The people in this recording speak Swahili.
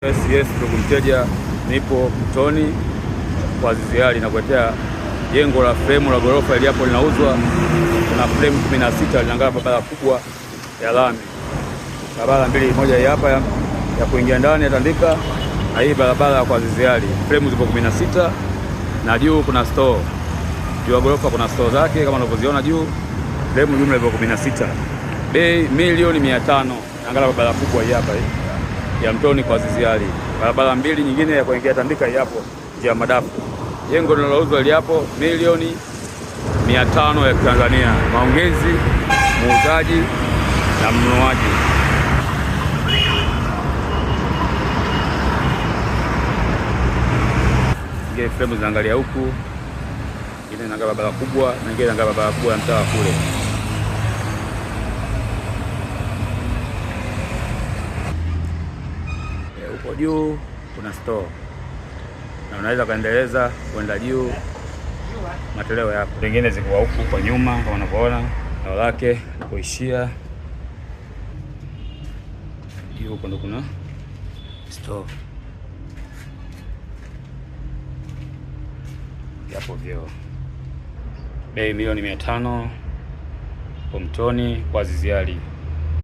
Yes, ndugu mteja, nipo Mtoni kwa Azizi nakuletea jengo la fremu la gorofa ili hapo linauzwa. Kuna fremu 16 linaangalia barabara kubwa ya lami, barabara mbili, moja hii hapa ya kuingia ndani ya Tandika na hii barabara kwa Azizi. Fremu zipo 16 na juu kuna store. Juu ya gorofa kuna store zake kama unavyoziona juu. Fremu jumla ipo 16. Bei $1,500,000. Naangalia barabara kubwa hii hapa ya Mtoni kwa Azizi. Barabara mbili nyingine ya kuingia Tandika hapo njia madafu. Jengo linalouzwa ile hapo $1,500,000 ya Tanzania. Maongezi muuzaji na mnunuaji. Ngine fremu zinaangalia huku. Ngine inaangalia barabara kubwa na ngine inaangalia barabara kubwa ya mtaa kule. Huko juu kuna store na unaweza kaendeleza kwenda juu, matoleo yapo. Pengine ziko huku kwa nyuma kama unavyoona na lake na kuishia juu. Huko ndo kuna store yapo vyo. Bei $1,500,000 kwa Mtoni kwa Azizi.